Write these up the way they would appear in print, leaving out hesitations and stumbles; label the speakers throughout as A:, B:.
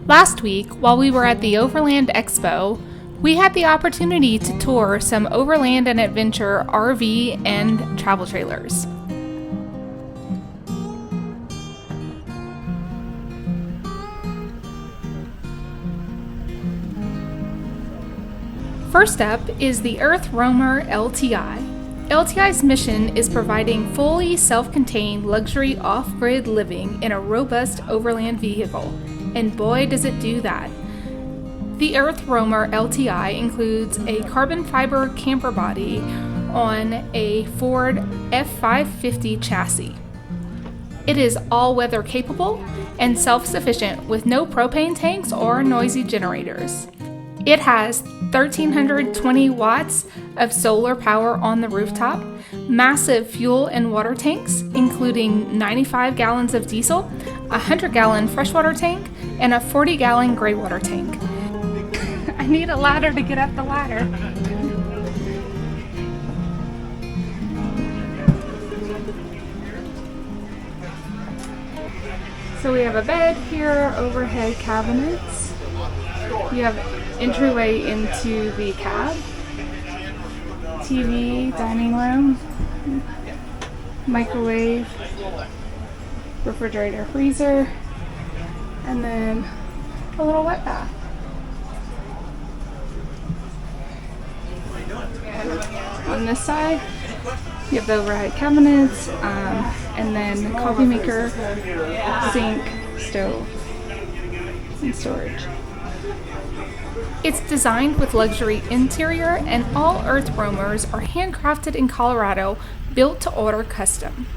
A: Last week, while we were at the Overland Expo, we had the opportunity to tour some Overland and Adventure RV and travel trailers. First up is the EarthRoamer LTi. LTi's mission is providing fully self-contained luxury off-grid living in a robust overland vehicle, and boy does it do that. The EarthRoamer LTi includes a carbon fiber camper body on a Ford F550 chassis. It is all-weather capable and self-sufficient with no propane tanks or noisy generators. It has 1,320 watts of solar power on the rooftop, massive fuel and water tanks, including 95 gallons of diesel, a 100-gallon freshwater tank, and a 40-gallon gray water tank. I need a ladder to get up the ladder. So we have a bed here, overhead cabinets. You have entryway into the cab, TV, dining room, microwave, refrigerator, freezer, and then a little wet bath. And on this side, you have the overhead cabinets, and then the coffee maker, sink, stove, and storage. It's designed with luxury interior, and all EarthRoamers are handcrafted in Colorado, built to order custom.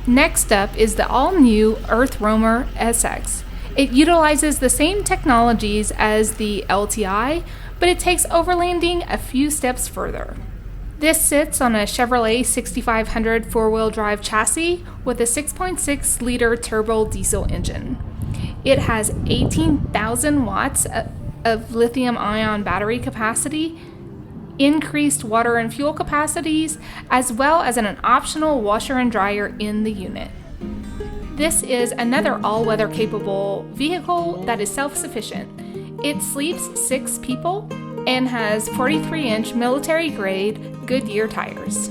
A: Next up is the all-new EarthRoamer SX. It utilizes the same technologies as the LTi, but it takes overlanding a few steps further. This sits on a Chevrolet 6500 four-wheel drive chassis with a 6.6-liter turbo diesel engine. It has 18,000 watts of lithium-ion battery capacity, increased water and fuel capacities, as well as an optional washer and dryer in the unit. This is another all-weather capable vehicle that is self-sufficient. It sleeps 6 people and has 43-inch military-grade Goodyear tires.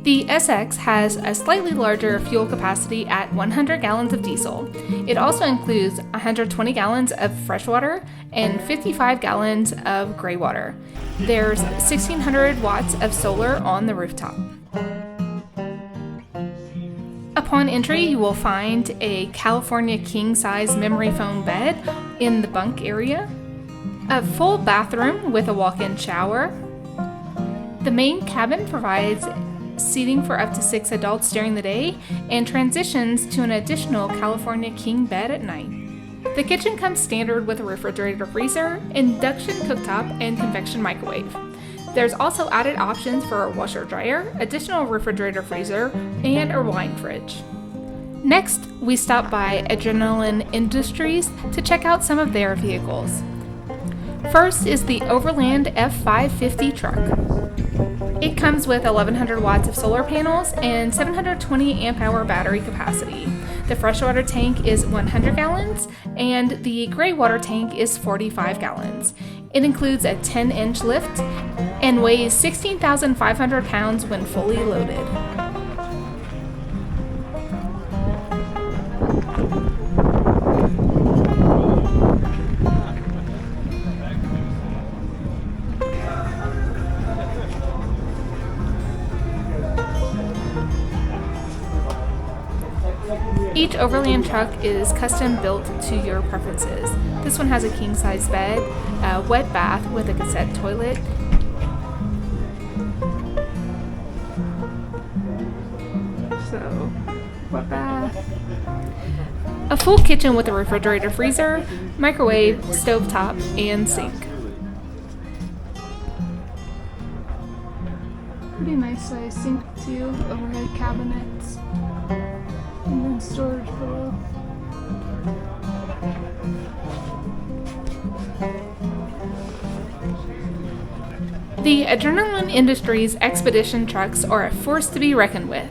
A: The SX has a slightly larger fuel capacity at 100 gallons of diesel. It also includes 120 gallons of freshwater and 55 gallons of gray water. There's 1,600 watts of solar on the rooftop. Upon entry, you will find a California king-size memory foam bed in the bunk area, a full bathroom with a walk-in shower. The main cabin provides seating for up to 6 adults during the day and transitions to an additional California king bed at night. The kitchen comes standard with a refrigerator, freezer, induction cooktop, and convection microwave. There's also added options for a washer dryer, additional refrigerator, freezer, and a wine fridge. Next, we stop by Adrenalin Industries to check out some of their vehicles. First is the Overland F550 truck. It comes with 1,100 watts of solar panels and 720 amp-hour battery capacity. The freshwater tank is 100 gallons, and the gray water tank is 45 gallons. It includes a 10-inch lift and weighs 16,500 pounds when fully loaded. Each Overland truck is custom built to your preferences. This one has a king-size bed, a wet bath with a cassette toilet, wet bath, a full kitchen with a refrigerator, freezer, microwave, stovetop, and sink. Pretty nice size sink too, overhead cabinets, and then storage below. The Adrenalin Industries Expedition trucks are a force to be reckoned with.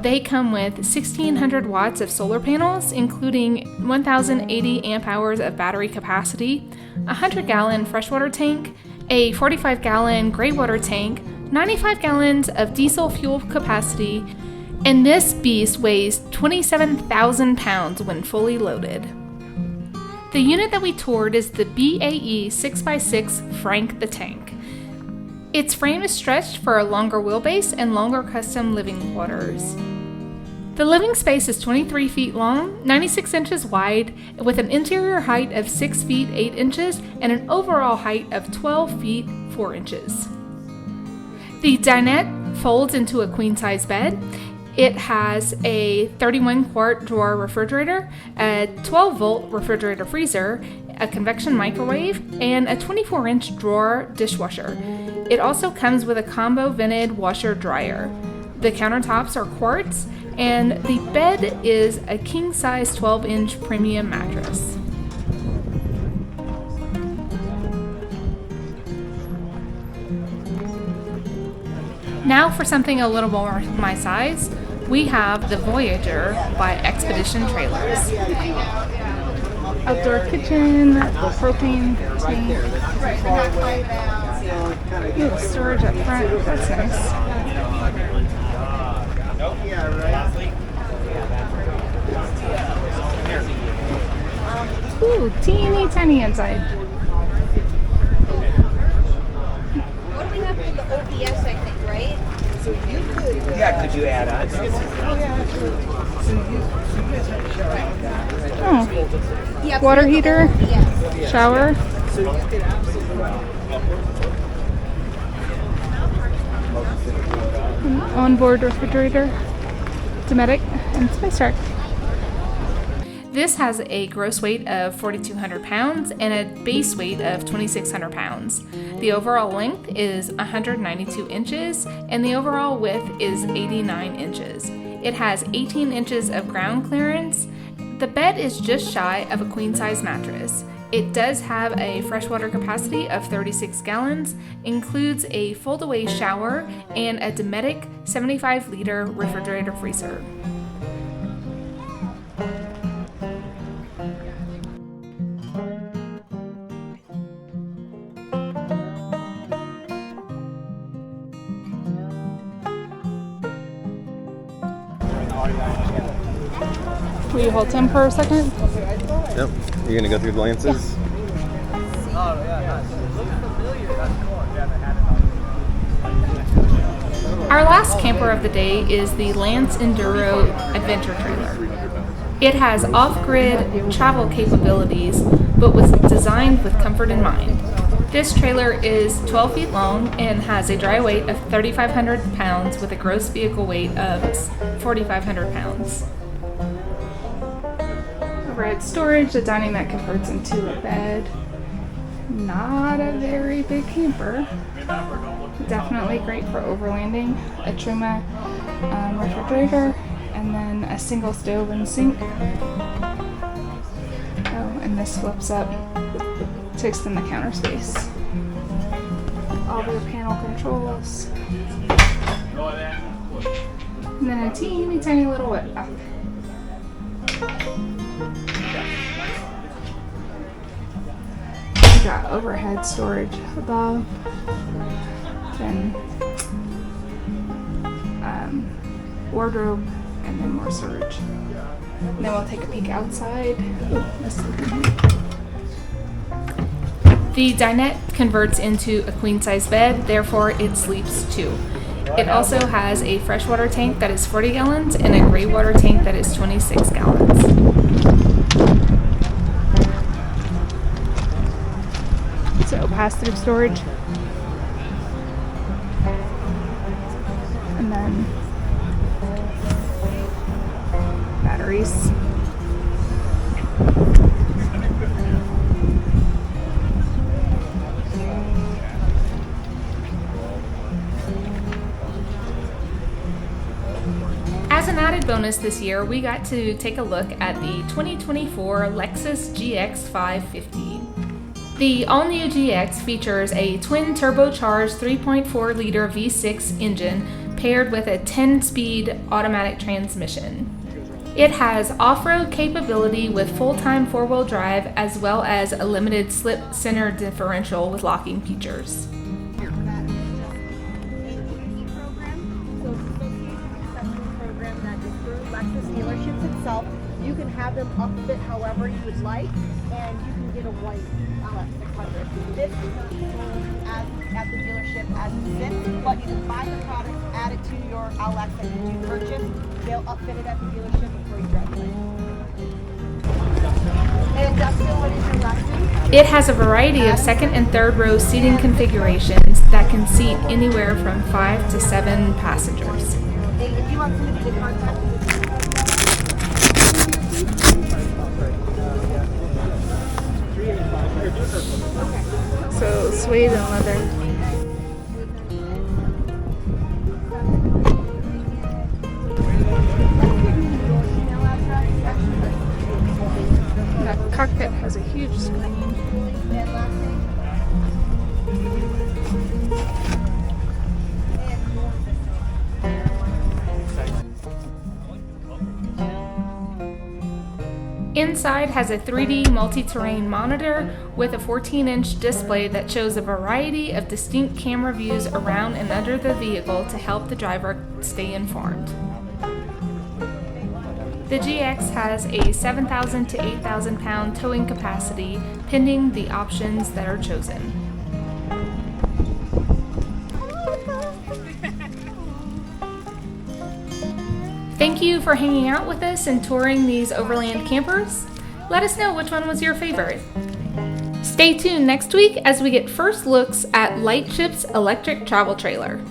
A: they come with 1600 watts of solar panels, including 1080 amp hours of battery capacity, a 100-gallon freshwater tank, a 45-gallon gray water tank, 95 gallons of diesel fuel capacity, and this beast weighs 27,000 pounds when fully loaded. The unit that we toured is the BAE 6x6 Frank the Tank. Its frame is stretched for a longer wheelbase and longer custom living quarters. The living space is 23 feet long, 96 inches wide, with an interior height of 6 feet 8 inches and an overall height of 12 feet 4 inches. The dinette folds into a queen-size bed. It has a 31-quart drawer refrigerator, a 12-volt refrigerator freezer, a convection microwave, and a 24-inch drawer dishwasher. It also comes with a combo vented washer-dryer. The countertops are quartz, and the bed is a king-size 12-inch premium mattress. Now for something a little more my size, we have the Voyager by Expedition Trailers. Outdoor kitchen, propane tank. Ooh, storage up front, that's nice. Ooh, teeny tiny inside.
B: What do we have for the OPS, I think, right?
C: So you could. Yeah, could you add on?
A: Oh,
B: Yeah,
A: water heater,
B: yes.
A: shower.
C: So you could absolutely.
A: Onboard refrigerator, Dometic, and Spice Rack. This has a gross weight of 4,200 pounds and a base weight of 2,600 pounds. The overall length is 192 inches and the overall width is 89 inches. It has 18 inches of ground clearance. The bed is just shy of a queen-size mattress. It does have a freshwater capacity of 36 gallons, includes a fold-away shower, and a Dometic 75-liter refrigerator freezer. Will you hold him for a second?
D: Yep. You're gonna go through the Lances?
A: Our last camper of the day is the Lance Enduro Adventure trailer. It has off-grid travel capabilities, but was designed with comfort in mind. This trailer is 12 feet long and has a dry weight of 3,500 pounds with a gross vehicle weight of 4,500 pounds. Overhead storage, the dining that converts into a bed. Not a very big camper. Definitely great for overlanding. A Truma refrigerator, and then a single stove and sink. Oh, and this flips up to extend the counter space. All the panel controls. And then a teeny tiny little wet back. We got overhead storage above. Then wardrobe, and then more storage. And then we'll take a peek outside. The dinette converts into a queen-size bed, therefore it sleeps two. It also has a freshwater tank that is 40 gallons and a gray water tank that is 26 gallons. So pass-through storage. And then batteries. As an added bonus this year, we got to take a look at the 2024 Lexus GX550. The all-new GX features a twin turbocharged 3.4-liter V6 engine paired with a 10-speed automatic transmission. It has off-road capability with full-time four-wheel drive as well as a limited slip center differential with locking features.
B: Itself, you can have them upfit however you would like, and you can get a white LX600. This is not sold at the dealership as it sits, but you can buy the product, add it to your LX that you purchase. They'll upfit it at the dealership before you drive away. And Dustin, what is your lesson?
A: It has a variety of second and third row seating configurations that can seat anywhere from 5 to 7 passengers.
B: If you want somebody to contact you,
A: So suede and leather. That cockpit has a huge screen. Inside has a 3D multi-terrain monitor with a 14-inch display that shows a variety of distinct camera views around and under the vehicle to help the driver stay informed. The GX has a 7,000 to 8,000 pound towing capacity, pending the options that are chosen. Thank you for hanging out with us and touring these Overland campers. Let us know which one was your favorite. Stay tuned next week as we get first looks at Lightship's electric travel trailer.